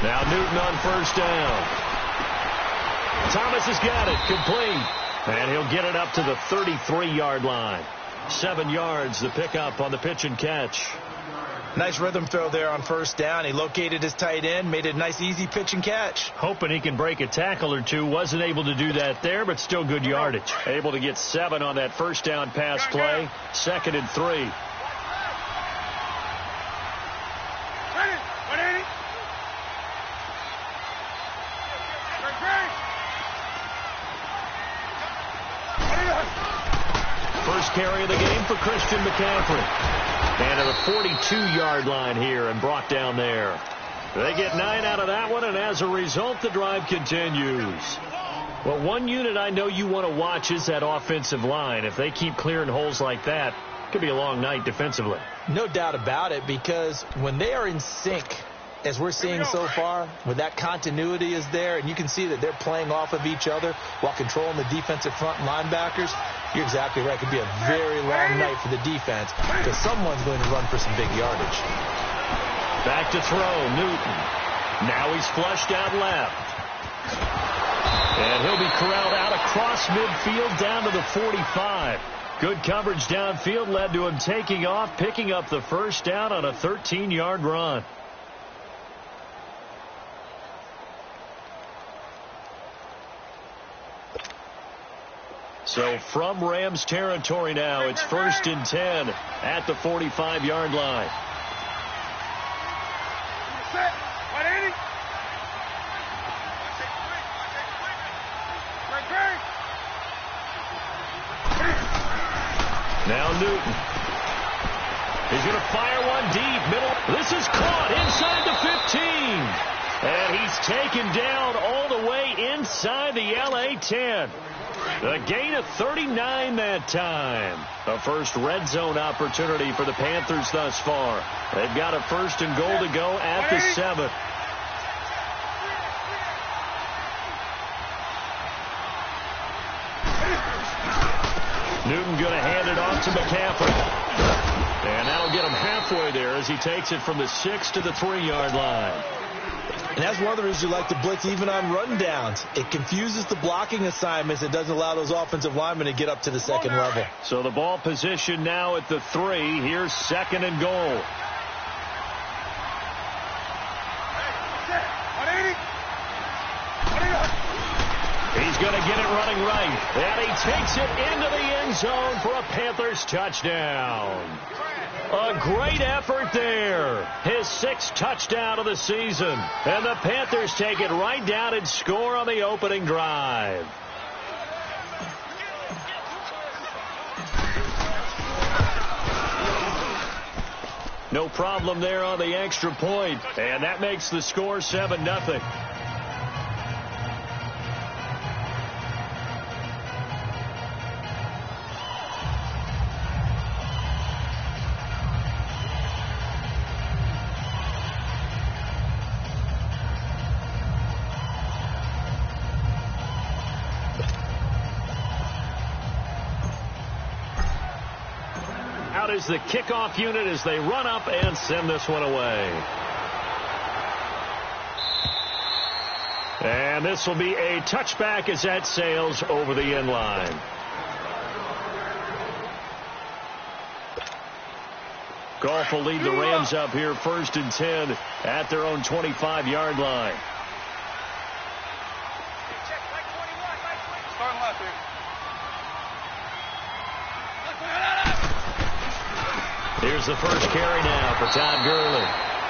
Now Newton on first down. Thomas has got it, complete. And he'll get it up to the 33-yard line. 7 yards, the pickup on the pitch and catch. Nice rhythm throw there on first down. He located his tight end, made it a nice, easy pitch and catch. Hoping he can break a tackle or two. Wasn't able to do that there, but still good yardage. Able to get 7 on that first down pass play. 2nd and 3. First carry of the game for Christian McCaffrey. And to the 42-yard line here and brought down there. They get 9 out of that one, and as a result, the drive continues. Well, one unit I know you want to watch is that offensive line. If they keep clearing holes like that, it could be a long night defensively. No doubt about it, because when they are in sync, as we're seeing so far, when that continuity is there, and you can see that they're playing off of each other while controlling the defensive front linebackers, you're exactly right. It could be a very long night for the defense because someone's going to run for some big yardage. Back to throw, Newton. Now he's flushed out left. And he'll be corralled out across midfield down to the 45. Good coverage downfield led to him taking off, picking up the first down on a 13-yard run. So from Rams territory now, it's 1st and 10 at the 45-yard line. Now Newton. He's going to fire one deep. Middle. This is caught inside the 15. And he's taken down all the way inside the LA 10. A gain of 39 that time. A first red zone opportunity for the Panthers thus far. They've got a 1st and goal to go at the 7. Newton going to hand it off to McCaffrey. And that'll get him halfway there as he takes it from the 6 to the 3-yard line. And that's one of the reasons you like to blitz even on rundowns. It confuses the blocking assignments. It doesn't allow those offensive linemen to get up to the second level. So the ball position now at the 3. Here's 2nd and goal. He's going to get it running right. And he takes it into the end zone for a Panthers touchdown. A great effort there. His 6th touchdown of the season. And the Panthers take it right down and score on the opening drive. No problem there on the extra point. And that makes the score 7-0. Is the kickoff unit as they run up and send this one away. And this will be a touchback as that sails over the end line. Goff will lead the Rams up here 1st and 10 at their own 25-yard line. Here's the first carry now for Todd Gurley.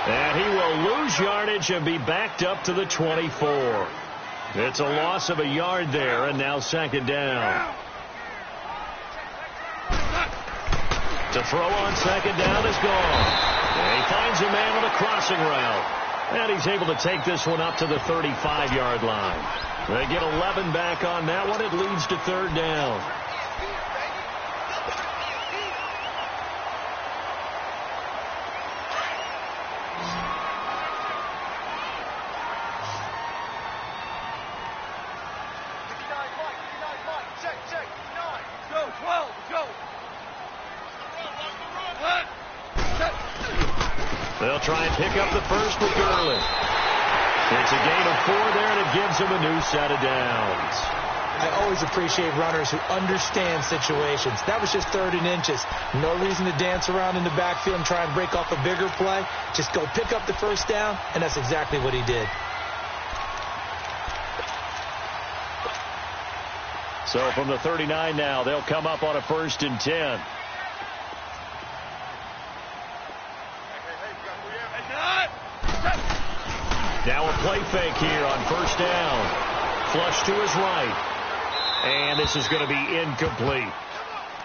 And he will lose yardage and be backed up to the 24. It's a loss of a yard there, and now 2nd down. To throw on 2nd down is gone. And he finds a man on a crossing route. And he's able to take this one up to the 35-yard line. They get 11 back on that one. It leads to 3rd down. They'll try and pick up the first with Gurley. It's a gain of 4 there, and it gives him a new set of downs. I always appreciate runners who understand situations. That was just 3rd and inches. No reason to dance around in the backfield and try and break off a bigger play. Just go pick up the first down, and that's exactly what he did. So from the 39 now, they'll come up on a 1st and 10. Now a play fake here on 1st down. Flush to his right. And this is going to be incomplete.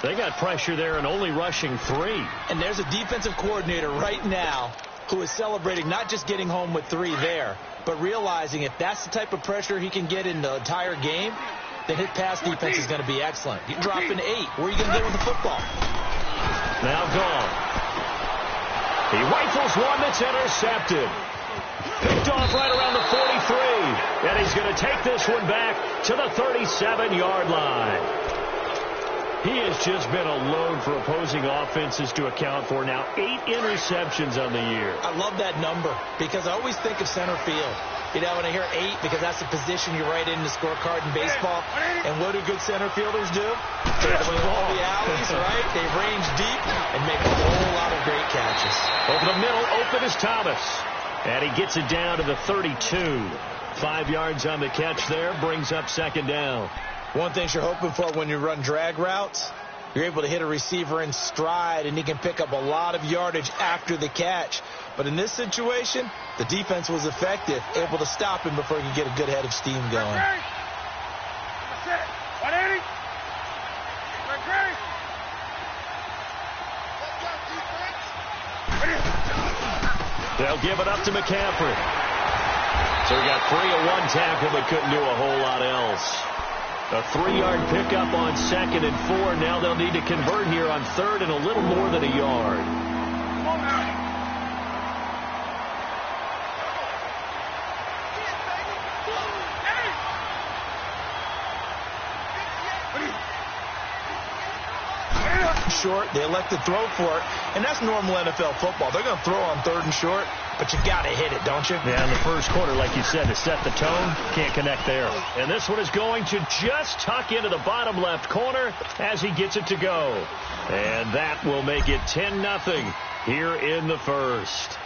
They got pressure there and only rushing 3. And there's a defensive coordinator right now who is celebrating not just getting home with 3 there, but realizing if that's the type of pressure he can get in the entire game, then his pass defense is going to be excellent. You drop an 8. Where are you going to go with the football? Now gone. He rifles one that's intercepted. Picked off right around the 43. And he's going to take this one back to the 37-yard line. He has just been a load for opposing offenses to account for. Now 8 interceptions on the year. I love that number because I always think of center field. You know, when I hear 8, because that's the position you write in the scorecard in baseball. And what do good center fielders do? They throw all the alleys, right? They range deep and make a whole lot of great catches. Over the middle, open is Thomas. And he gets it down to the 32. 5 yards on the catch there, brings up 2nd down. One thing you're hoping for when you run drag routes, you're able to hit a receiver in stride, and he can pick up a lot of yardage after the catch. But in this situation, the defense was effective, able to stop him before he could get a good head of steam going. They'll give it up to McCaffrey. So he got 3 at 1 tackle, but couldn't do a whole lot else. A 3-yard pickup on 2nd and 4. Now they'll need to convert here on 3rd and a little more than a yard. Short, they elect to throw for it, and that's normal NFL football. They're going to throw on 3rd and short, but you got to hit it, don't you? Yeah, in the first quarter, like you said, to set the tone, can't connect there. And this one is going to just tuck into the bottom left corner as he gets it to go. And that will make it 10-0 here in the first.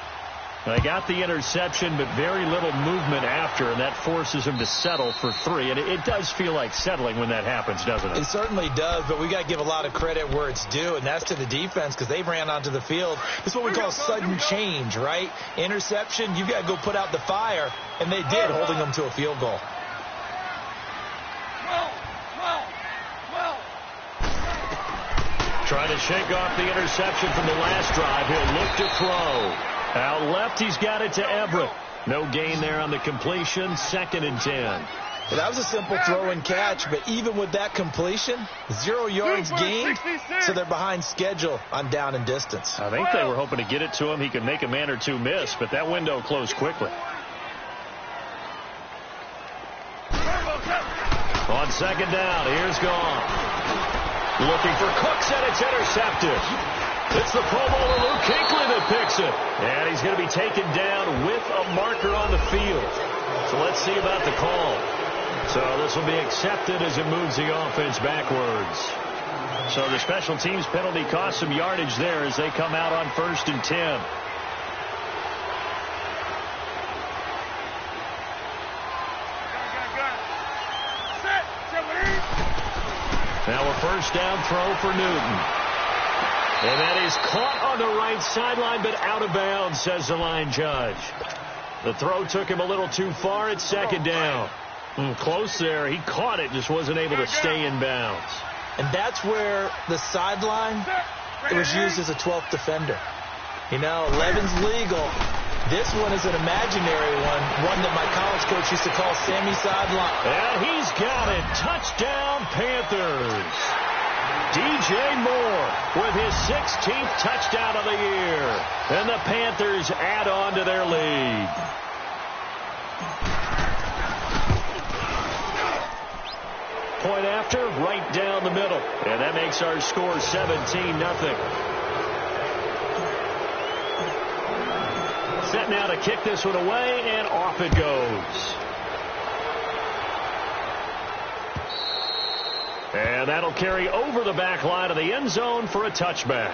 They got the interception, but very little movement after, and that forces him to settle for 3. And it does feel like settling when that happens, doesn't it? It certainly does, but we got to give a lot of credit where it's due, and that's to the defense because they ran onto the field. It's what we call sudden change, right? Interception, you got to go put out the fire, and they did, holding them to a field goal. Trying to shake off the interception from the last drive. He'll look to throw. Out left, he's got it to Everett. No gain there on the completion. 2nd and 10. That was a simple throw and catch, but even with that completion, 0 yards gained, so they're behind schedule on down and distance. I think they were hoping to get it to him. He could make a man or two miss, but that window closed quickly. On 2nd down, here's gone. Looking for Cooks, and it's intercepted. It's the Pro Bowler Luke Kuechly that picks it. And he's going to be taken down with a marker on the field. So let's see about the call. So this will be accepted as it moves the offense backwards. So the special teams penalty cost some yardage there as they come out on 1st and 10. Now a 1st down throw for Newton. And that is caught on the right sideline, but out of bounds, says the line judge. The throw took him a little too far at 2nd down. Close there. He caught it, just wasn't able to stay in bounds. And that's where the sideline, it was used as a 12th defender. You know, 11's legal. This one is an imaginary one that my college coach used to call Sammy Sideline. And he's got it. Touchdown, Panthers. DJ Moore with his 16th touchdown of the year. And the Panthers add on to their lead. Point after, right down the middle. And that makes our score 17-0. Set now to kick this one away, and off it goes. And that'll carry over the back line of the end zone for a touchback.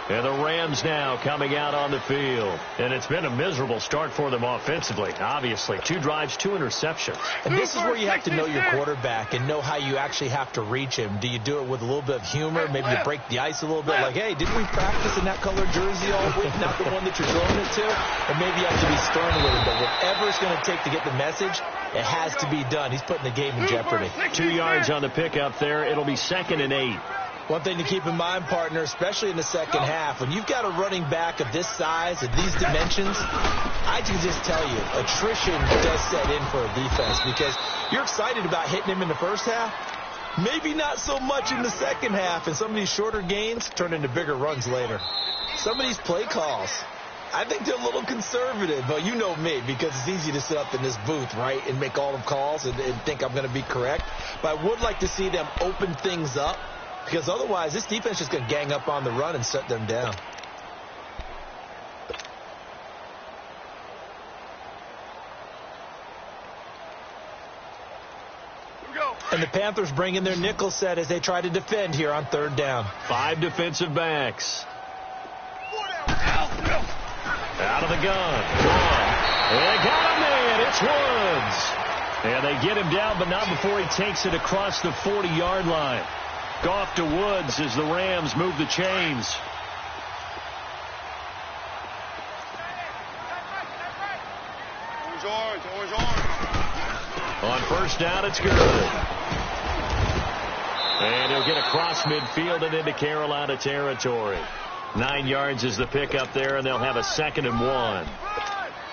And the Rams now coming out on the field. And it's been a miserable start for them offensively, obviously. 2 drives, 2 interceptions. And this is where you have to know your quarterback and know how you actually have to reach him. Do you do it with a little bit of humor? Maybe you break the ice a little bit. Like, hey, didn't we practice in that color jersey all week? Not the one that you're throwing it to? Or maybe you have to be stern with him. But whatever it's going to take to get the message, it has to be done. He's putting the game in jeopardy. 2 yards on the pickup there. It'll be 2nd and 8. One thing to keep in mind, partner, especially in the second half, when you've got a running back of this size, of these dimensions, I can just tell you, attrition does set in for a defense because you're excited about hitting him in the first half. Maybe not so much in the second half, and some of these shorter gains turn into bigger runs later. Some of these play calls, I think they're a little conservative, but you know me, because it's easy to sit up in this booth, right, and make all the calls and think I'm going to be correct. But I would like to see them open things up, because otherwise this defense is just going to gang up on the run and shut them down. And the Panthers bring in their nickel set as they try to defend here on 3rd down. 5 defensive backs. Out of the gun. They got a man. It's Woods. And they get him down, but not before he takes it across the 40-yard line. Goff to Woods as the Rams move the chains. On 1st down, it's Gurley. And he'll get across midfield and into Carolina territory. 9 yards is the pickup there, and they'll have a 2nd and 1.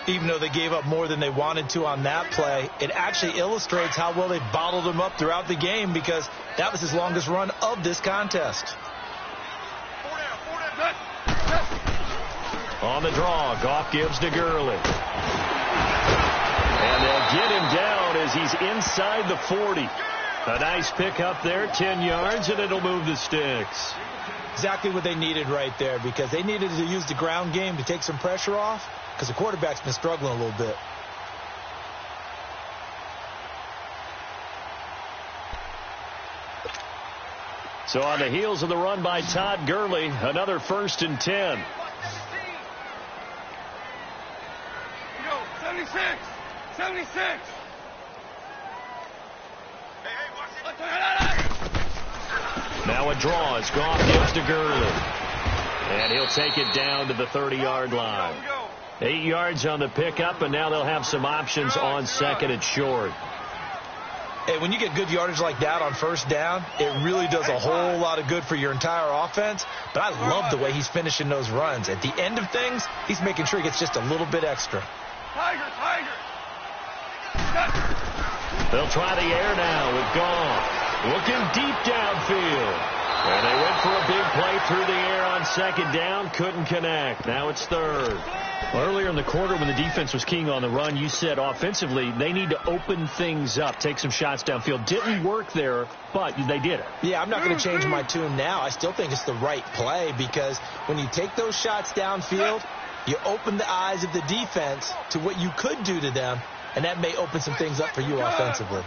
Even though they gave up more than they wanted to on that play, it actually illustrates how well they bottled him up throughout the game, because that was his longest run of this contest. On the draw, Goff gives to Gurley. And they'll get him down as he's inside the 40. A nice pickup there, 10 yards, and it'll move the sticks. Exactly what they needed right there, because they needed to use the ground game to take some pressure off, because the quarterback's been struggling a little bit. So on the heels of the run by Todd Gurley, another 1st and 10. 76. Now a draw as Goff gives to Gurley. And he'll take it down to the 30-yard line. 8 yards on the pickup, and now they'll have some options on 2nd and short. Hey, when you get good yardage like that on 1st down, it really does a whole lot of good for your entire offense. But I love the way he's finishing those runs. At the end of things, he's making sure he gets just a little bit extra. Tiger. They'll try the air now with Goff. Looking deep downfield. And they went for a big play through the air on 2nd down. Couldn't connect. Now it's 3rd. Well, earlier in the quarter when the defense was keying on the run, you said offensively they need to open things up, take some shots downfield. Didn't work there, but they did it. Yeah, I'm not going to change my tune now. I still think it's the right play, because when you take those shots downfield, you open the eyes of the defense to what you could do to them, and that may open some things up for you offensively.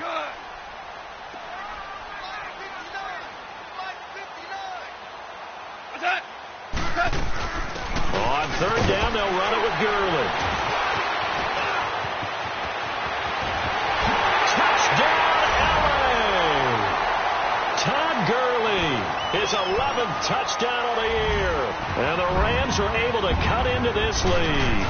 On 3rd down, they'll run it with Gurley. Touchdown, LA! Todd Gurley, his 11th touchdown of the year. And the Rams are able to cut into this lead.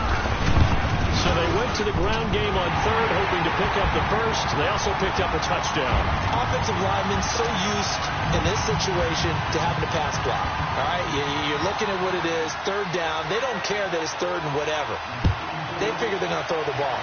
So they went to the ground game on 3rd, hoping to pick up the 1st. They also picked up a touchdown. Offensive linemen so used in this situation to having to pass block. All right, you're looking at what it is, 3rd down. They don't care that it's 3rd and whatever. They figure they're going to throw the ball.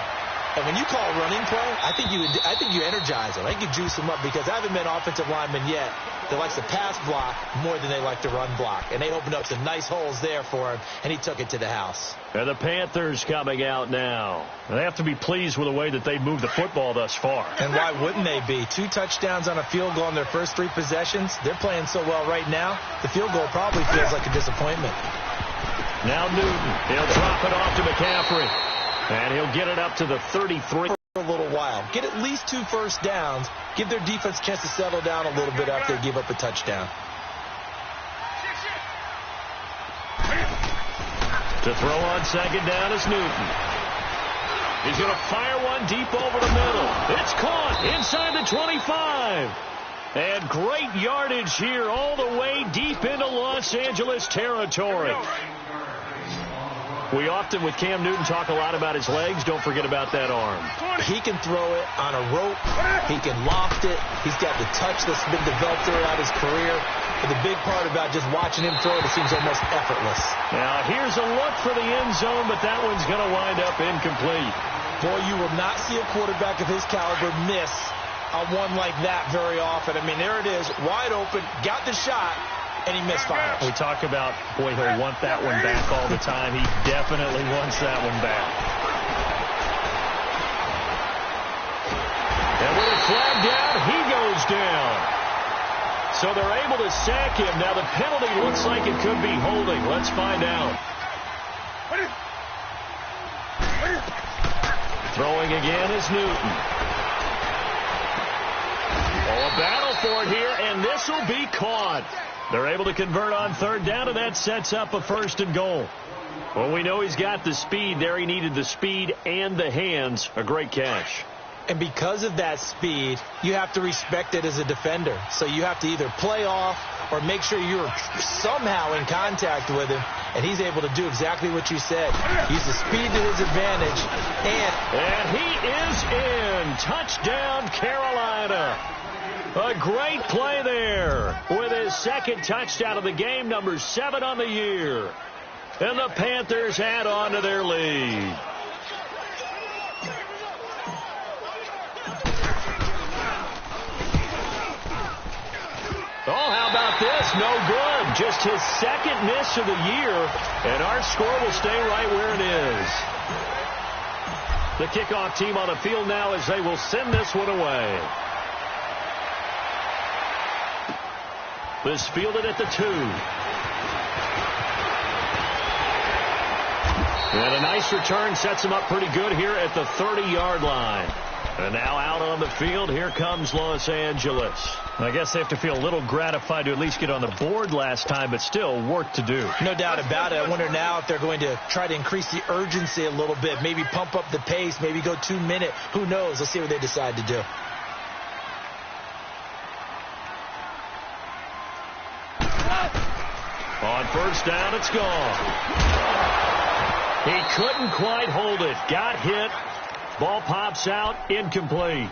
And when you call a running play, I think you energize them. I think you juice them up, because I haven't met an offensive lineman yet that likes to pass block more than they like to run block. And they opened up some nice holes there for him, and he took it to the house. And the Panthers coming out now. They have to be pleased with the way that they moved the football thus far. And why wouldn't they be? 2 touchdowns on a field goal in their first 3 possessions. They're playing so well right now, the field goal probably feels like a disappointment. Now Newton. He'll drop it off to McCaffrey. And he'll get it up to the 33. For a little while. Get at least 2 first downs. Give their defense a chance to settle down a little bit after they give up a touchdown. To throw on second down is Newton. He's going to fire one deep over the middle. It's caught inside the 25. And great yardage here all the way deep into Los Angeles territory. We often, with Cam Newton, talk a lot about his legs. Don't forget about that arm. He can throw it on a rope. He can loft it. He's got the touch that's been developed throughout his career. But the big part about just watching him throw it seems almost effortless. Now, here's a look for the end zone, but that one's going to wind up incomplete. Boy, you will not see a quarterback of his caliber miss on one like that very often. I mean, there it is, wide open, got the shot, and he misfires. We talk about, boy, he'll want that one back all the time. He definitely wants that one back. And with a flag down, he goes down. So they're able to sack him. Now the penalty looks like it could be holding. Let's find out. Throwing again is Newton. Oh, a battle for it here, and this will be caught. They're able to convert on third down, and that sets up a 1st and goal. Well, we know he's got the speed there. He needed the speed and the hands. A great catch. And because of that speed, you have to respect it as a defender. So you have to either play off or make sure you're somehow in contact with him. And he's able to do exactly what you said. Use the speed to his advantage. And he is in. Touchdown, Carolina. A great play there with his 2nd touchdown of the game, number 7 on the year. And the Panthers add on to their lead. Oh, how about this? No good. Just his 2nd miss of the year, and our score will stay right where it is. The kickoff team on the field now as they will send this one away. This fielded at the 2. And a nice return sets him up pretty good here at the 30-yard line. And now out on the field, here comes Los Angeles. I guess they have to feel a little gratified to at least get on the board last time, but still work to do. No doubt about it. I wonder now if they're going to try to increase the urgency a little bit, maybe pump up the pace, maybe go 2-minute. Who knows? Let's see what they decide to do. On first down, it's gone. He couldn't quite hold it. Got hit. Ball pops out. Incomplete.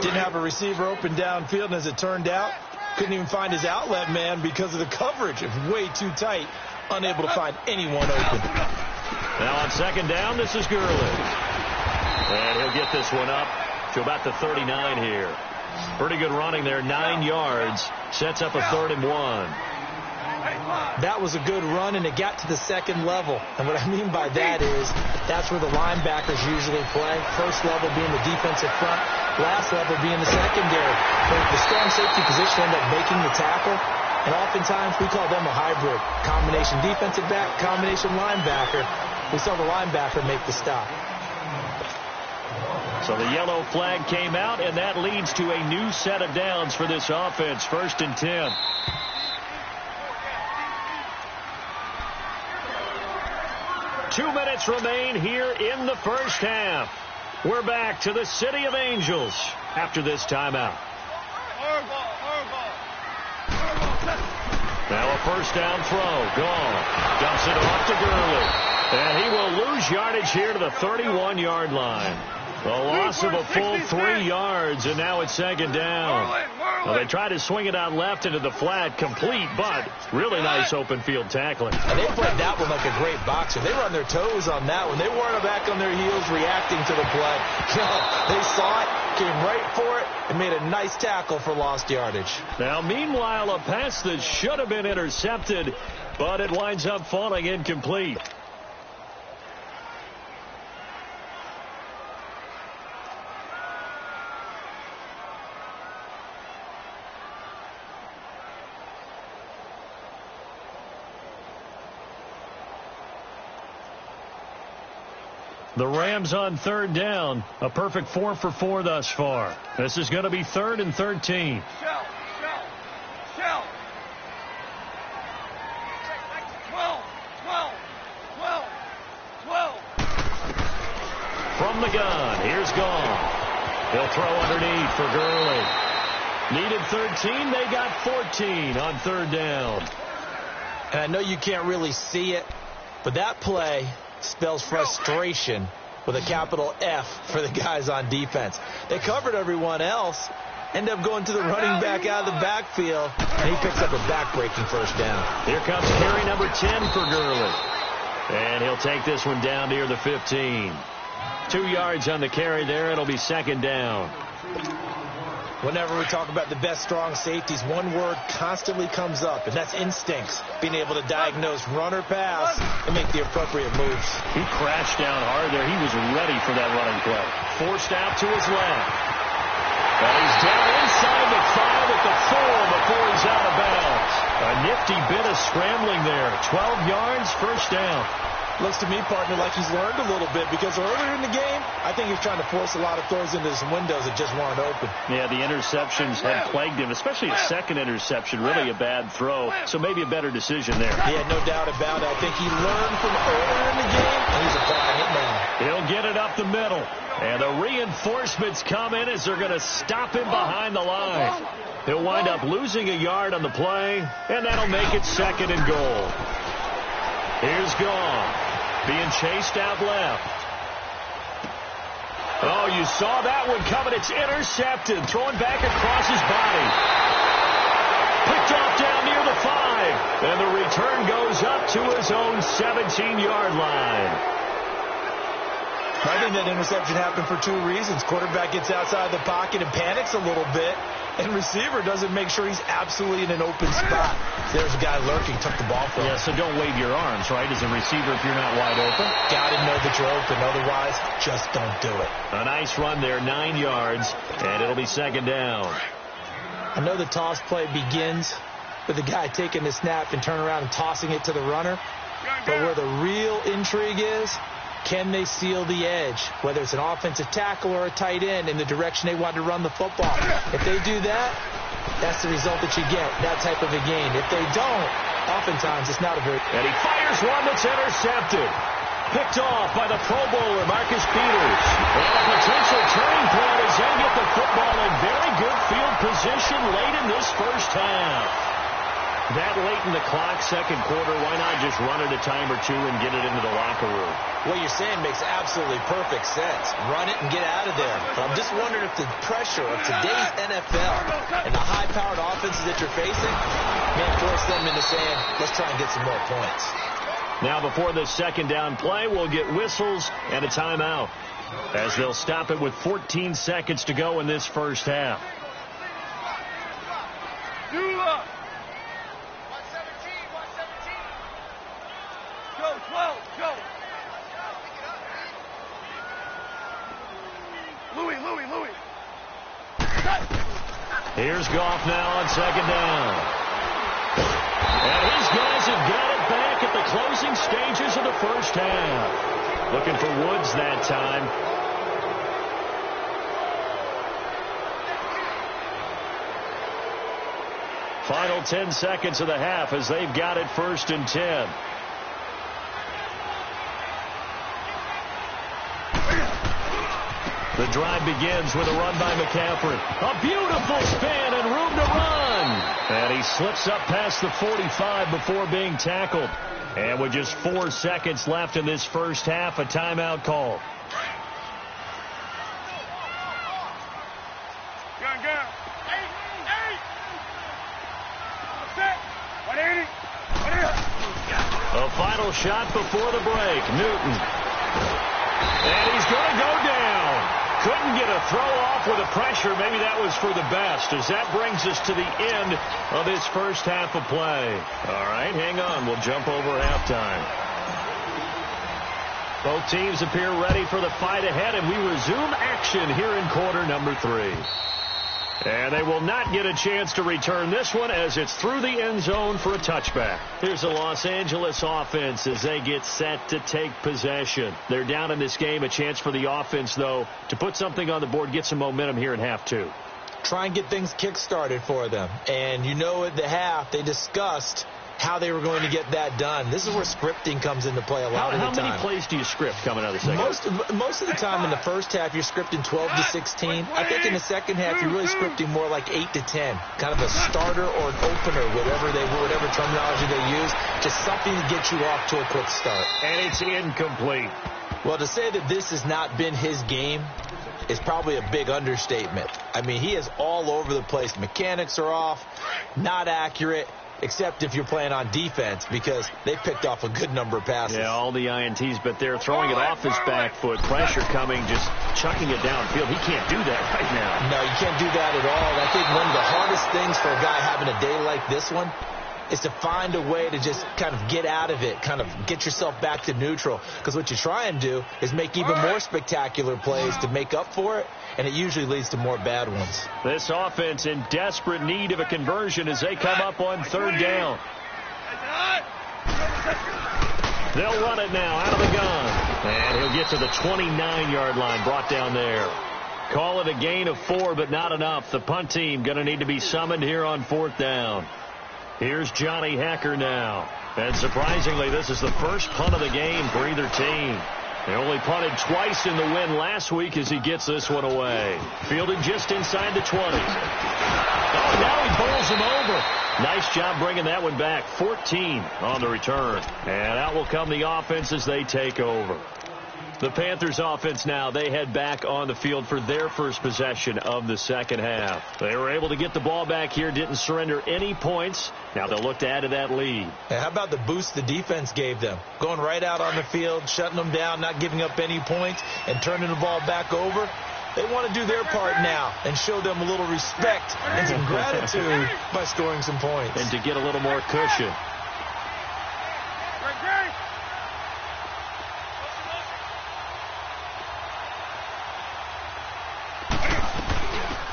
Didn't have a receiver open downfield, and as it turned out, couldn't even find his outlet man because of the coverage. It was way too tight. Unable to find anyone open. Now on second down, this is Gurley. And he'll get this one up to about the 39 here. Pretty good running there, 9 yards. Sets up a 3rd and 1. That was a good run, and it got to the 2nd level. And what I mean by that is that's where the linebackers usually play. First level being the defensive front, last level being the secondary. The strong safety position end up making the tackle, and oftentimes we call them a hybrid. Combination defensive back, combination linebacker. We saw the linebacker make the stop. So the yellow flag came out, and that leads to a new set of downs for this offense. 1st and 10. Two minutes remain here in the first half. We're back to the City of Angels after this timeout. Now a first down throw. Gone. Dumps it off to Gurley. And he will lose yardage here to the 31-yard line. A loss of a full 3 yards, and now it's second down. Well, they tried to swing it out left into the flat, complete, but really nice open field tackling. And they played that one like a great boxer. They were on their toes on that one. They weren't back on their heels reacting to the play. They saw it, came right for it, and made a nice tackle for lost yardage. Now, meanwhile, a pass that should have been intercepted, but it winds up falling incomplete. The Rams on third down. A perfect 4 for 4 thus far. This is going to be 3rd and 13. Shell. 12. From the gun, here's Gone. He'll throw underneath for Gurley. Needed 13, they got 14 on third down. And I know you can't really see it, but that play spells frustration with a capital F for the guys on defense. They covered everyone else, end up going to the running back out of the backfield, and he picks up a back-breaking first down. Here comes carry number 10 for Gurley. And he'll take this one down near the 15. 2 yards on the carry there. It'll be second down. Whenever we talk about the best strong safeties, one word constantly comes up, and that's instincts. Being able to diagnose run or pass and make the appropriate moves. He crashed down hard there. He was ready for that running play. Forced out to his left. And he's down inside the 5 at the 4 before he's out of bounds. A nifty bit of scrambling there. 12 yards, first down. Looks to me, partner, like he's learned a little bit, because earlier in the game, I think he was trying to force a lot of throws into some windows that just weren't open. Yeah, the interceptions had plagued him, especially a second interception, really a bad throw, so maybe a better decision there. Yeah, no doubt about it. I think he learned from earlier in the game, and he's applying it now. He'll get it up the middle, and the reinforcements come in as they're going to stop him behind the line. He'll wind up losing a yard on the play, and that'll make it 2nd and goal. Here's Gone. Being chased out left. Oh, you saw that one coming. It's intercepted. Throwing back across his body. Picked off down near the 5. And the return goes up to his own 17-yard line. I think that interception happened for 2 reasons. Quarterback gets outside the pocket and panics a little bit, and receiver doesn't make sure he's absolutely in an open spot. There's a guy lurking, took the ball from him. Yeah, so don't wave your arms, right, as a receiver if you're not wide open. Got to know that you're open. Otherwise, just don't do it. A nice run there, 9 yards, and it'll be 2nd down. I know the toss play begins with the guy taking the snap and turning around and tossing it to the runner. But where the real intrigue is, can they seal the edge, whether it's an offensive tackle or a tight end, in the direction they want to run the football? If they do that, that's the result that you get, that type of a gain. If they don't, oftentimes it's not a very... And he fires one that's intercepted. Picked off by the Pro Bowler, Marcus Peters. And a potential turning point as they get the football in very good field position late in this first half. That late in the clock, second quarter, why not just run it a time or two and get it into the locker room? What you're saying makes absolutely perfect sense. Run it and get out of there. But I'm just wondering if the pressure of today's NFL and the high-powered offenses that you're facing may force them into saying, let's try and get some more points. Now before the second down play, we'll get whistles and a timeout as they'll stop it with 14 seconds to go in this first half. Louis. Here's Goff now on second down. And his guys have got it back at the closing stages of the first half. Looking for Woods that time. Final 10 seconds of the half as they've got it 1st and 10. The drive begins with a run by McCaffrey. A beautiful spin and room to run. And he slips up past the 45 before being tackled. And with just 4 seconds left in this first half, a timeout call. Gun. 180. A final shot before the break. Newton. And he's going to go down. Couldn't get a throw off with the pressure. Maybe that was for the best, as that brings us to the end of this first half of play. All right, hang on. We'll jump over halftime. Both teams appear ready for the fight ahead, and we resume action here in quarter number 3. And they will not get a chance to return this one as it's through the end zone for a touchback. Here's the Los Angeles offense as they get set to take possession. They're down in this game. A chance for the offense, though, to put something on the board, get some momentum here in half two. Try and get things kick-started for them. And you know at the half, they discussed how they were going to get that done. This is where scripting comes into play a lot of the time. How many plays do you script coming out of the second? Most of the time in the first half, you're scripting 12 to 16. I think in the second half, you're really scripting more like 8 to 10. Kind of a starter or an opener, whatever terminology they use. Just something to get you off to a quick start. And it's incomplete. Well, to say that this has not been his game is probably a big understatement. I mean, he is all over the place. Mechanics are off, not accurate, except if you're playing on defense, because they picked off a good number of passes. Yeah, all the INTs, but they're throwing it off his back foot. Pressure coming, just chucking it downfield. He can't do that right now. No, you can't do that at all. And I think one of the hardest things for a guy having a day like this one is to find a way to just kind of get out of it, kind of get yourself back to neutral. Because what you try and do is make even more spectacular plays to make up for it, and it usually leads to more bad ones. This offense in desperate need of a conversion as they come up on third down. They'll run it now out of the gun. And he'll get to the 29-yard line, brought down there. Call it a gain of 4, but not enough. The punt team going to need to be summoned here on fourth down. Here's Johnny Hecker now. And surprisingly, this is the first punt of the game for either team. They only punted twice in the win last week as he gets this one away. Fielded just inside the 20. Oh, now he bowls him over. Nice job bringing that one back. 14 on the return. And out will come the offense as they take over. The Panthers offense now, they head back on the field for their first possession of the second half. They were able to get the ball back here, didn't surrender any points. Now they'll look to add to that lead. And how about the boost the defense gave them? Going right out on the field, shutting them down, not giving up any points, and turning the ball back over. They want to do their part now and show them a little respect and some gratitude by scoring some points. And to get a little more cushion.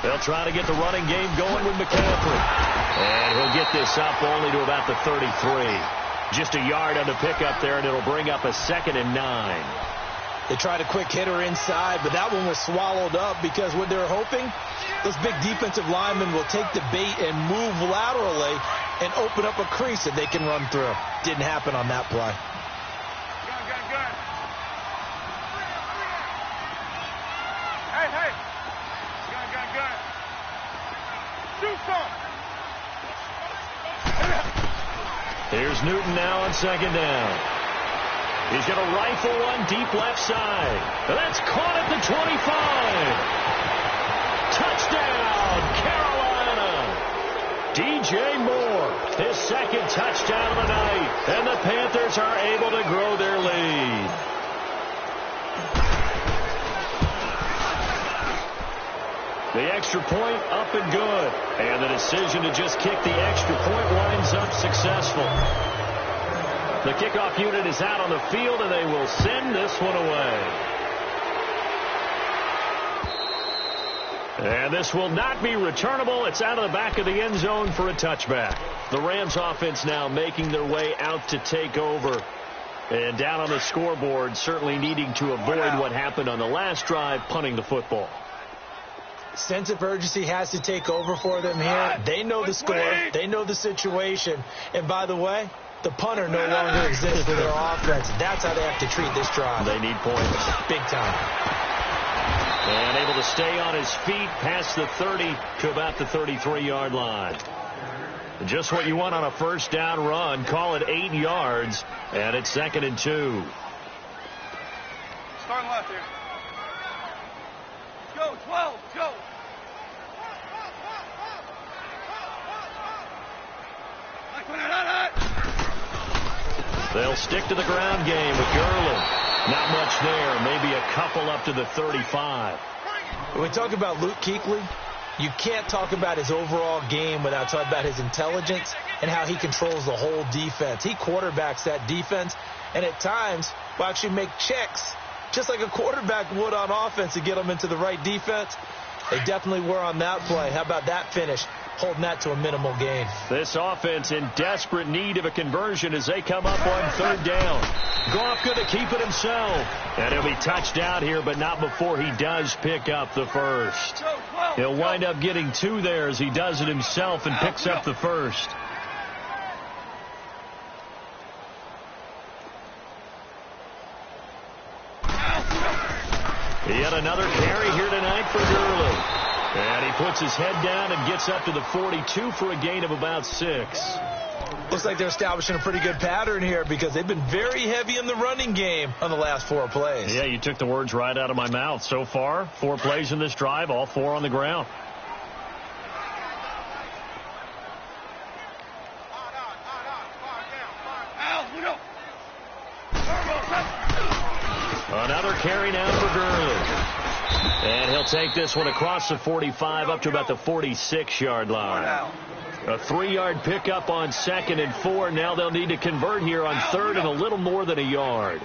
They'll try to get the running game going with McCaffrey. And he'll get this up only to about the 33. Just a yard on the pickup there, and it'll bring up a 2nd and 9. They tried a quick hitter inside, but that one was swallowed up because what they're hoping, those big defensive linemen will take the bait and move laterally and open up a crease that they can run through. Didn't happen on that play. Gun. Hey. Gun. Shoot some. Here's Newton now on second down. He's going to rifle one deep left side. And that's caught at the 25. Touchdown, Carolina. DJ Moore, his second touchdown of the night. And the Panthers are able to grow their lead. The extra point up and good. And the decision to just kick the extra point winds up successful. The kickoff unit is out on the field, and they will send this one away. And this will not be returnable. It's out of the back of the end zone for a touchback. The Rams offense now making their way out to take over. And down on the scoreboard, certainly needing to avoid what happened on the last drive, punting the football. Sense of urgency has to take over for them here. They know the score. They know the situation. And by the way, the punter no longer exists for their offense. That's how they have to treat this drive. They need points. Big time. And able to stay on his feet past the 30 to about the 33-yard line. Just what you want on a first down run. Call it 8 yards, and it's 2nd and 2. Starting left here. Go, 12, go. They'll stick to the ground game with Gurley. Not much there. Maybe a couple up to the 35. When we talk about Luke Kuechly, you can't talk about his overall game without talking about his intelligence and how he controls the whole defense. He quarterbacks that defense, and at times will actually make checks just like a quarterback would on offense to get them into the right defense. They definitely were on that play. How about that finish? Holding that to a minimal gain. This offense in desperate need of a conversion as they come up on third down. Goff going to keep it himself. And he'll be touched out here, but not before he does pick up the first. He'll wind up getting 2 there as he does it himself and picks up the first. Yet another carry here tonight for Gurley. And he puts his head down and gets up to the 42 for a gain of about 6. Looks like they're establishing a pretty good pattern here because they've been very heavy in the running game on the last 4 plays. Yeah, you took the words right out of my mouth. So far, 4 plays in this drive, all 4 on the ground. Another carry now for Gurley. And he'll take this one across the 45 up to about the 46-yard line. A 3-yard pickup on 2nd and 4. Now they'll need to convert here on 3rd and a little more than a yard.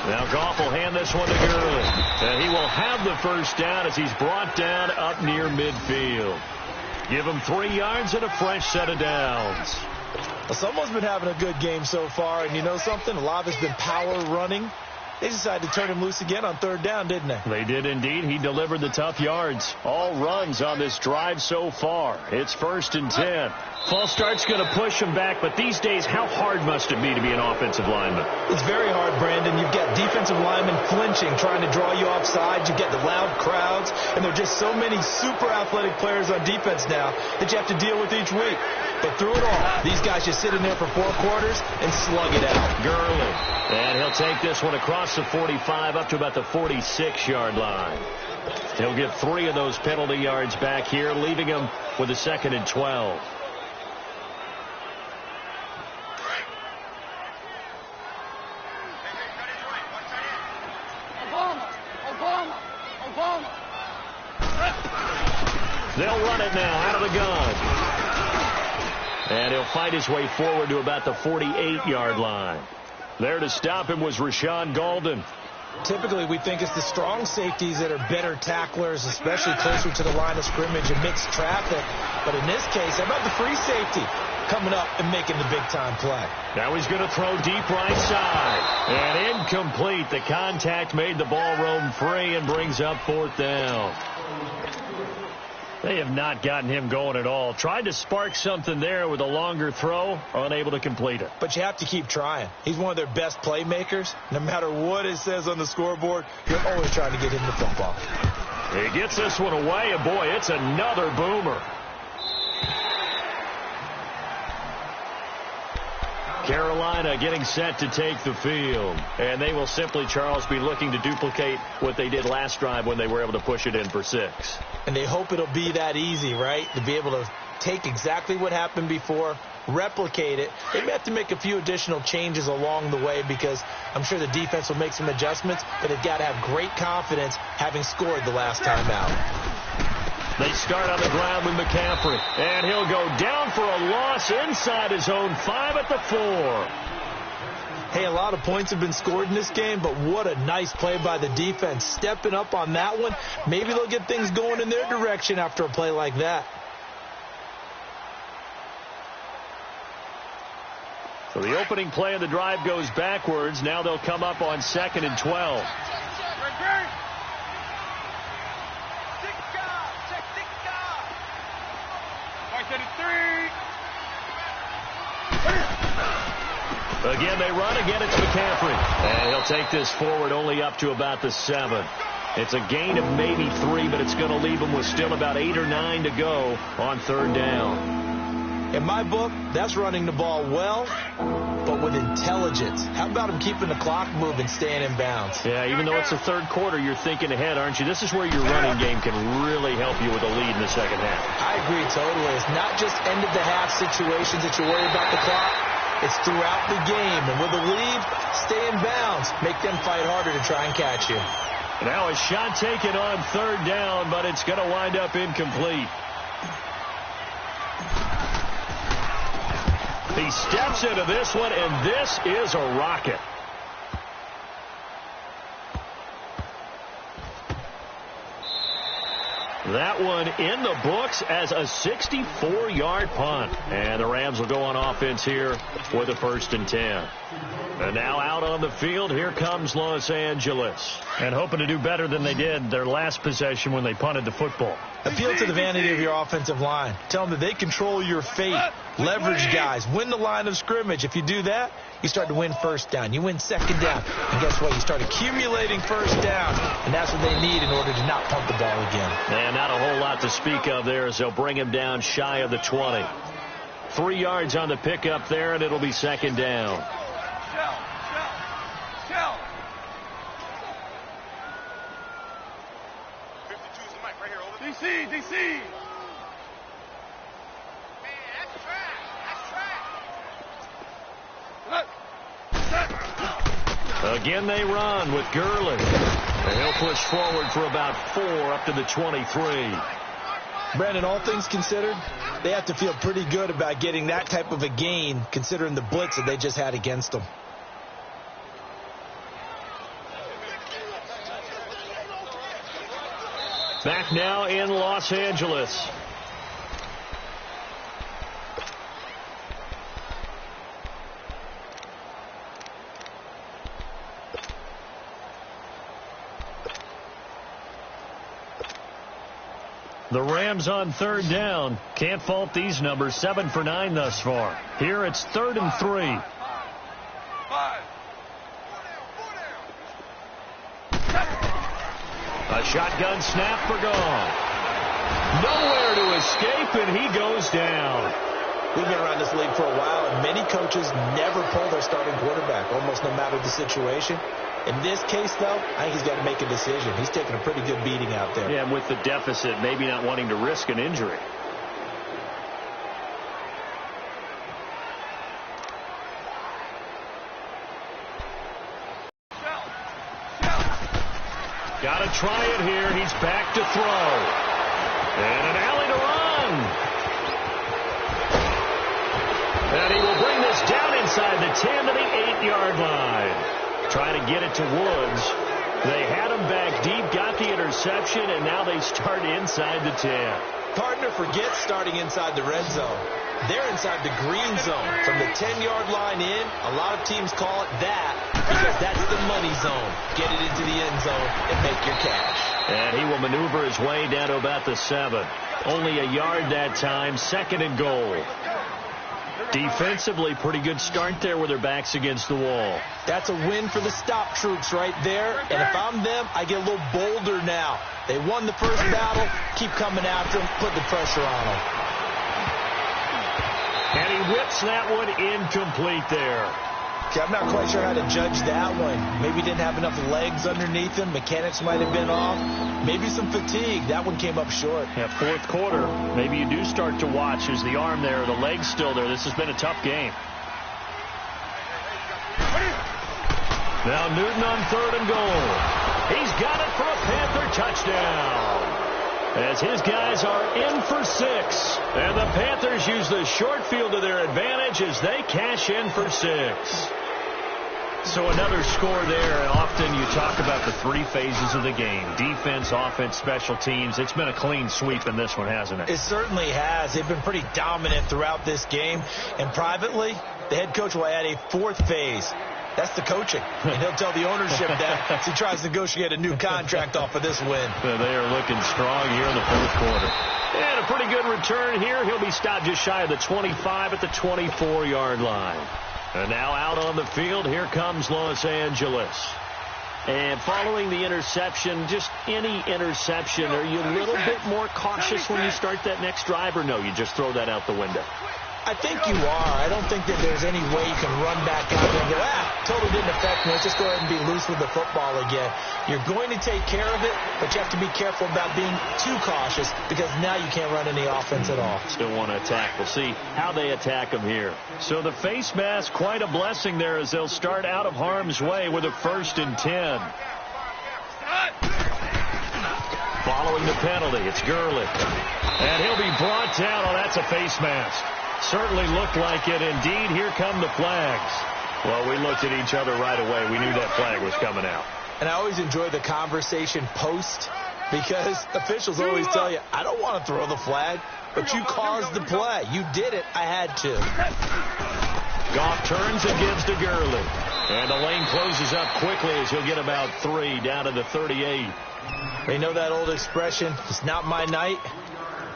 Now Goff will hand this one to Gurley. And he will have the first down as he's brought down up near midfield. Give him 3 yards and a fresh set of downs. Well, someone's been having a good game so far, and you know something? A lot of it's been power running. They decided to turn him loose again on 3rd down, didn't they? They did indeed. He delivered the tough yards. All runs on this drive so far. It's 1st and 10. False start's going to push him back, but these days, how hard must it be to be an offensive lineman? It's very hard, Brandon. You've got defensive linemen flinching, trying to draw you off sides. You get the loud crowds, and there are just so many super athletic players on defense now that you have to deal with each week. But through it all, these guys just sit in there for 4 quarters and slug it out. Gurley. And he'll take this one across the 45 up to about the 46-yard line. He'll get 3 of those penalty yards back here, leaving him with a 2nd and 12. They'll run it now out of the gun. And he'll fight his way forward to about the 48-yard line. There to stop him was Rashawn Golden. Typically, we think it's the strong safeties that are better tacklers, especially closer to the line of scrimmage amidst traffic. But in this case, how about the free safety coming up and making the big-time play? Now he's going to throw deep right side. And incomplete. The contact made the ball roam free and brings up 4th down. They have not gotten him going at all. Tried to spark something there with a longer throw, unable to complete it. But you have to keep trying. He's one of their best playmakers. No matter what it says on the scoreboard, you're always trying to get him the football. He gets this one away, and boy, it's another boomer. Carolina getting set to take the field. And they will simply, Charles, be looking to duplicate what they did last drive when they were able to push it in for 6. And they hope it'll be that easy, right? To be able to take exactly what happened before, replicate it. They may have to make a few additional changes along the way because I'm sure the defense will make some adjustments, but they've got to have great confidence having scored the last time out. They start on the ground with McCaffrey, and he'll go down for a loss inside his own 5 at the 4. Hey, a lot of points have been scored in this game, but what a nice play by the defense. Stepping up on that one, maybe they'll get things going in their direction after a play like that. So the opening play of the drive goes backwards. Now they'll come up on 2nd and 12. Again, they run. Again, it's McCaffrey. And he'll take this forward only up to about the 7. It's a gain of maybe 3, but it's going to leave them with still about 8 or 9 to go on 3rd down. In my book, that's running the ball well, but with intelligence. How about him keeping the clock moving, staying in bounds? Yeah, even though it's the 3rd quarter, you're thinking ahead, aren't you? This is where your running game can really help you with a lead in the 2nd half. I agree totally. It's not just end-of-the-half situations that you worry about the clock. It's throughout the game. And with a lead, stay in bounds. Make them fight harder to try and catch you. Now a shot taken on 3rd down, but it's going to wind up incomplete. He steps into this one, and this is a rocket. That one in the books as a 64-yard punt. And the Rams will go on offense here with a 1st and 10. And now out on the field, here comes Los Angeles. And hoping to do better than they did their last possession when they punted the football. Appeal to the vanity of your offensive line. Tell them that they control your fate. Leverage guys. Win the line of scrimmage. If you do that, you start to win 1st down. You win 2nd down. And guess what? You start accumulating 1st downs. And that's what they need in order to not punt the ball again. And not a whole lot to speak of there as they'll bring him down shy of the 20. 3 yards on the pickup there, and it'll be 2nd down. DC. Man, that's track. Again, they run with Gurley. And he'll push forward for about 4 up to the 23. Brandon, all things considered, they have to feel pretty good about getting that type of a gain considering the blitz that they just had against them. Back now in Los Angeles. The Rams on 3rd down. Can't fault these numbers. 7 for 9 thus far. Here it's 3rd and 3. A shotgun snap for Gone. Nowhere to escape, and he goes down. We've been around this league for a while, and many coaches never pull their starting quarterback, almost no matter the situation. In this case, though, I think he's got to make a decision. He's taking a pretty good beating out there. Yeah, and with the deficit, maybe not wanting to risk an injury. Got to try it here. He's back to throw. And an alley to run. And he will bring this down inside the 10 to the 8-yard line. Trying to get it to Woods. They had him back deep, got the interception, and now they start inside the 10. Partner, forget starting inside the red zone. They're inside the green zone. From the 10-yard line in, a lot of teams call it that because that's the money zone. Get it into the end zone and make your cash. And he will maneuver his way down to about the 7. Only a yard that time, 2nd and goal. Defensively, pretty good start there with their backs against the wall. That's a win for the stop troops right there. And if I'm them, I get a little bolder now. They won the first battle. Keep coming after them. Put the pressure on them. And he whips that one incomplete there. See, I'm not quite sure how to judge that one. Maybe didn't have enough legs underneath him. Mechanics might have been off. Maybe some fatigue. That one came up short. Yeah, 4th quarter. Maybe you do start to watch. Is the arm there, the leg's still there? This has been a tough game. Now Newton on 3rd and goal. He's got it for a Panther touchdown. As his guys are in for 6. And the Panthers use the short field to their advantage as they cash in for 6. So another score there, and often you talk about the 3 phases of the game. Defense, offense, special teams. It's been a clean sweep in this one, hasn't it? It certainly has. They've been pretty dominant throughout this game. And privately, the head coach will add a 4th phase. That's the coaching. And he'll tell the ownership that as he tries to negotiate a new contract off of this win. They are looking strong here in the 4th quarter. And a pretty good return here. He'll be stopped just shy of the 25 at the 24-yard line. And now out on the field, here comes Los Angeles. And following the interception, just any interception, are you a little bit more cautious when you start that next drive, or no, you just throw that out the window? I think you are. I don't think that there's any way you can run back out there and go, totally didn't affect me. Let's just go ahead and be loose with the football again. You're going to take care of it, but you have to be careful about being too cautious because now you can't run any offense at all. Still want to attack. We'll see how they attack them here. So the face mask, quite a blessing there as they'll start out of harm's way with a 1st and 10. Following the penalty, it's Gurley. And he'll be brought down. Oh, that's a face mask. Certainly looked like it. Indeed, here come the flags. Well, we looked at each other right away. We knew that flag was coming out. And I always enjoy the conversation post Because officials always tell you, I don't want to throw the flag, but you caused the play. You did it. I had to. Goff turns and gives to Gurley. And the lane closes up quickly as he'll get about 3 down to the 38. They know that old expression, it's not my night.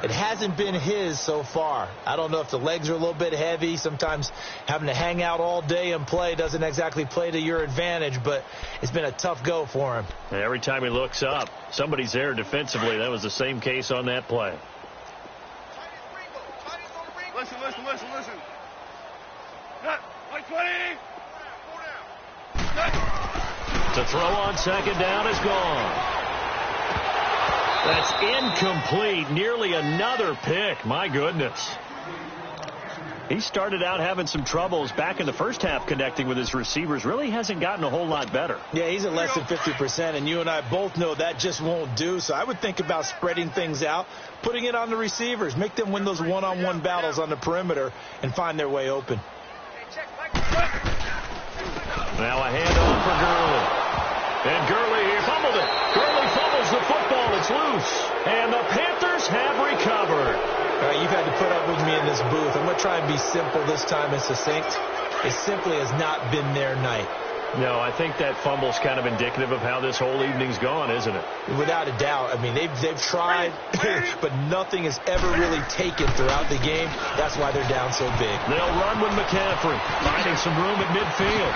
It hasn't been his so far. I don't know if the legs are a little bit heavy. Sometimes having to hang out all day and play doesn't exactly play to your advantage, but it's been a tough go for him. Every time he looks up, somebody's there defensively. That was the same case on that play. Listen. Like 20. To throw on second down is gone. That's incomplete. Nearly another pick. My goodness. He started out having some troubles back in the first half connecting with his receivers. Really hasn't gotten a whole lot better. Yeah, he's at less than 50%, and you and I both know that just won't do. So I would think about spreading things out, putting it on the receivers, make them win those one-on-one battles on the perimeter and find their way open. Now a handoff for Gurley. And Gurley here fumbled it. Gurley fumbles the football. It's loose. And the Panthers have recovered. All right, you've had to put up with me in this booth. I'm going to try and be simple this time and succinct. It simply has not been their night. No, I think that fumble's kind of indicative of how this whole evening's gone, isn't it? Without a doubt. I mean, they've tried, but nothing has ever really taken throughout the game. That's why they're down so big. They'll run with McCaffrey, finding some room at midfield.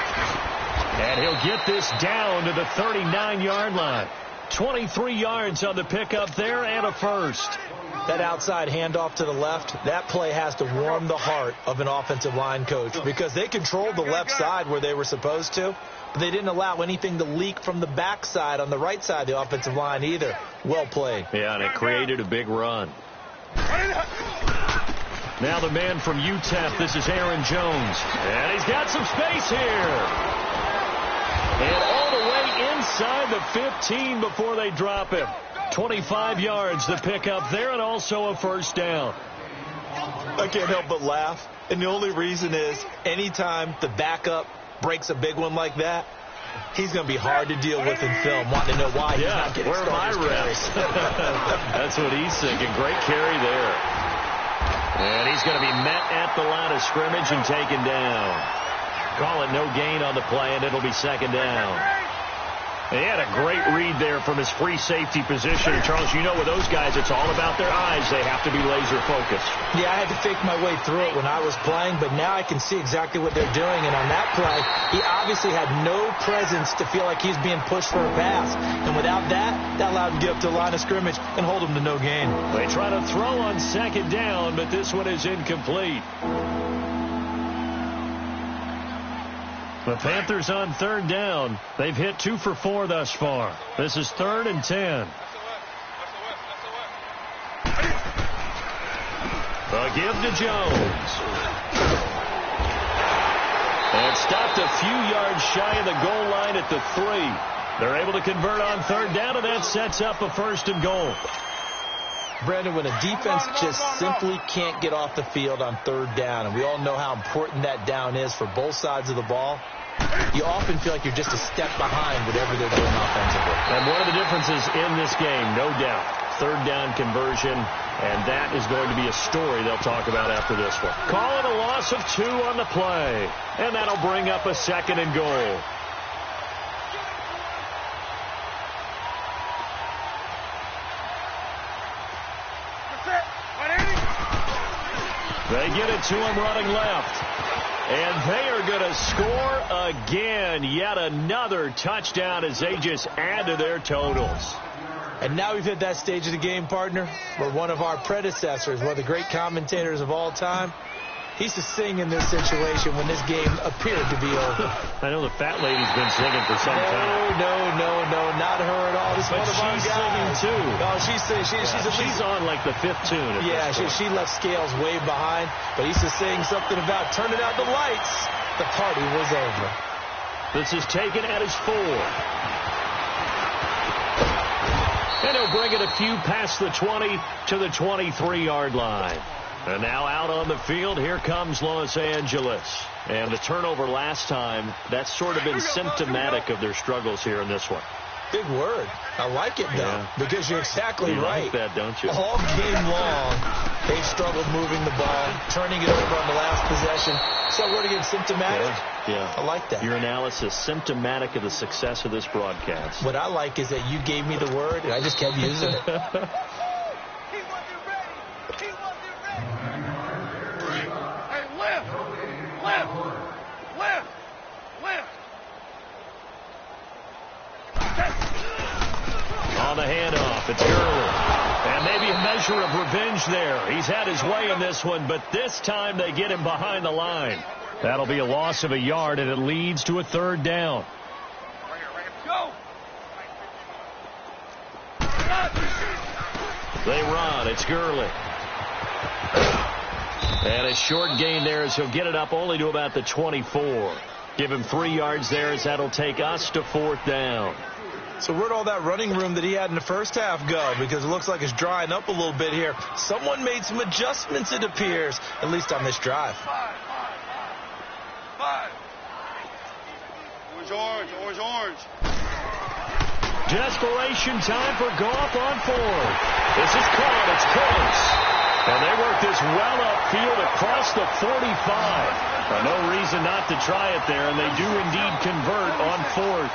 And he'll get this down to the 39-yard line. 23 yards on the pickup there and a first. That outside handoff to the left, that play has to warm the heart of an offensive line coach because they controlled the left side where they were supposed to, but they didn't allow anything to leak from the backside on the right side of the offensive line either. Well played. Yeah, and it created a big run. Now the man from UTEP, this is Aaron Jones. And he's got some space here. And all the way inside the 15 before they drop him. 25 yards to pick up there and also a first down. I can't help but laugh. And the only reason is anytime the backup breaks a big one like that, he's going to be hard to deal with in film, wanting to know why he's not getting where are my reps? That's what he's thinking. Great carry there. And he's going to be met at the line of scrimmage and taken down. Call it no gain on the play, and it'll be second down. And he had a great read there from his free safety position. And Charles, you know with those guys, it's all about their eyes. They have to be laser focused. Yeah, I had to fake my way through it when I was playing, but now I can see exactly what they're doing. And on that play, he obviously had no presence to feel like he's being pushed for a pass. And without that, that allowed him to get up to the line of scrimmage and hold him to no gain. They try to throw on second down, but this one is incomplete. The Panthers on third down. They've hit 2 for 4 thus far. This is 3rd and 10. A give to Jones. And stopped a few yards shy of the goal line at the 3. They're able to convert on third down, and that sets up a 1st and goal. Brandon, when a defense just simply can't get off the field on third down, and we all know how important that down is for both sides of the ball, you often feel like you're just a step behind whatever they're doing offensively. And one of the differences in this game, no doubt, third down conversion, and that is going to be a story they'll talk about after this one. Call it a loss of 2 on the play, and that'll bring up a 2nd and goal. They get it to him running left. And they are going to score again. Yet another touchdown as they just add to their totals. And now we've hit that stage of the game, partner, where one of our predecessors, one of the great commentators of all time, he used to sing in this situation when this game appeared to be over. I know the fat lady's been singing for some time. No, not her at all. This but one of our she's guys. singing too. Oh, she's singing. She's on like the 5th tune. Yeah, she left Scales way behind, but he used to sing something about turning out the lights. The party was over. This is taken at his 4. And he'll bring it a few past the 20 to the 23-yard line. And now out on the field, here comes Los Angeles. And the turnover last time, that's sort of been symptomatic of their struggles here in this one. big word. I like it, though, because you're exactly right. You like that, don't you? All game long, they've struggled moving the ball, turning it over on the last possession. Is that word again, symptomatic? Yeah. I like that. Your analysis, symptomatic of the success of this broadcast. What I like is that you gave me the word, and I just kept using it. He wasn't ready. He wasn't ready. Hey, left. On the handoff, it's Gurley. And maybe a measure of revenge there. He's had his way in this one, but this time they get him behind the line. That'll be a loss of a yard, and it leads to a third down. Go. They run. It's Gurley. And a short gain there as he'll get it up only to about the 24. Give him 3 yards there as that'll take us to 4th down. So where'd all that running room that he had in the first half go? Because it looks like it's drying up a little bit here. Someone made some adjustments, it appears, at least on this drive. 5. Orange. Desperation time for Goff on 4th. This is caught. It's close. And they work this well upfield across the 45. No reason not to try it there, and they do indeed convert on 4th.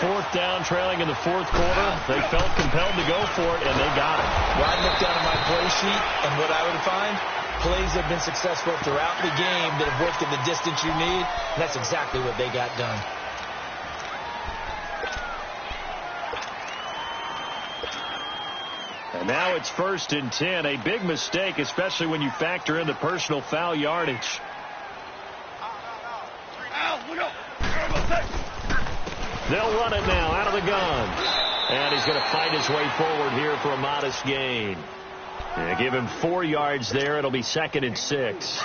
4th down, trailing in the 4th quarter. They felt compelled to go for it, and they got it. Well, I looked down at my play sheet, and what I would find, plays have been successful throughout the game that have worked in the distance you need, and that's exactly what they got done. And now it's 1st and 10. A big mistake, especially when you factor in the personal foul yardage. They'll run it now out of the gun. And he's going to fight his way forward here for a modest gain. Yeah, give him 4 yards there. It'll be 2nd and 6.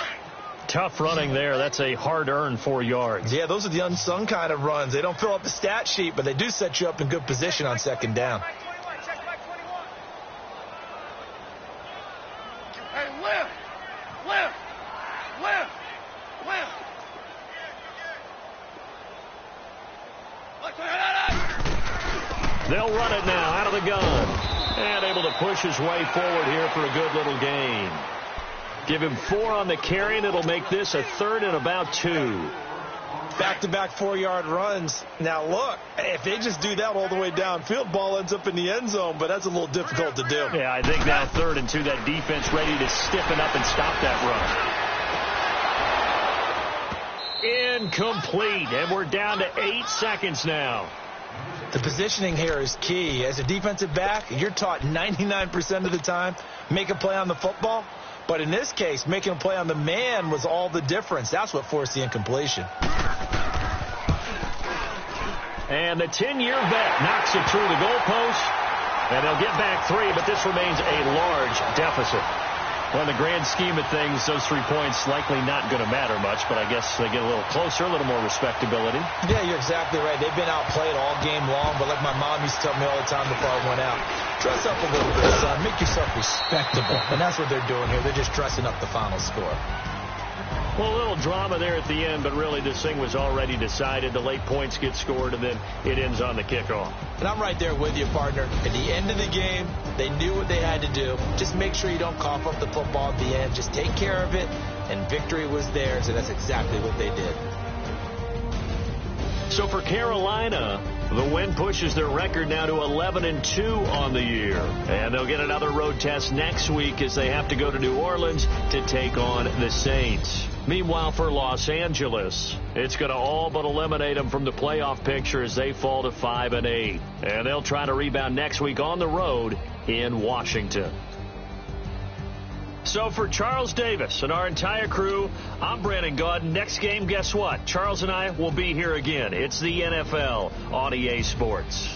Tough running there. That's a hard-earned 4 yards. Yeah, those are the unsung kind of runs. They don't fill up the stat sheet, but they do set you up in good position on 2nd down. Hey, left. They'll run it now out of the gun. And able to push his way forward here for a good little gain. Give him 4 on the carry, and it'll make this a 3rd and about 2. Back-to-back 4-yard runs. Now, look, if they just do that all the way downfield, ball ends up in the end zone, but that's a little difficult to do. Yeah, I think now 3rd and 2, that defense ready to stiffen up and stop that run. Incomplete, and we're down to 8 seconds now. The positioning here is key. As a defensive back, you're taught 99% of the time, make a play on the football. But in this case, making a play on the man was all the difference. That's what forced the incompletion. And the 10-year vet knocks it through the goalpost. And they'll get back 3, but this remains a large deficit. Well, in the grand scheme of things, those 3 points likely not going to matter much, but I guess they get a little closer, a little more respectability. Yeah, you're exactly right. They've been outplayed all game long, but like my mom used to tell me all the time before I went out, dress up a little bit, son. Make yourself respectable. And that's what they're doing here. They're just dressing up the final score. Well, a little drama there at the end, but really this thing was already decided. The late points get scored, and then it ends on the kickoff. And I'm right there with you, partner. At the end of the game, they knew what they had to do. Just make sure you don't cough up the football at the end. Just take care of it, and victory was theirs, and that's exactly what they did. So for Carolina, the win pushes their record now to 11-2 on the year. And they'll get another road test next week as they have to go to New Orleans to take on the Saints. Meanwhile, for Los Angeles, it's going to all but eliminate them from the playoff picture as they fall to 5-8. And they'll try to rebound next week on the road in Washington. So for Charles Davis and our entire crew, I'm Brandon Gaudin. Next game, guess what? Charles and I will be here again. It's the NFL on EA Sports.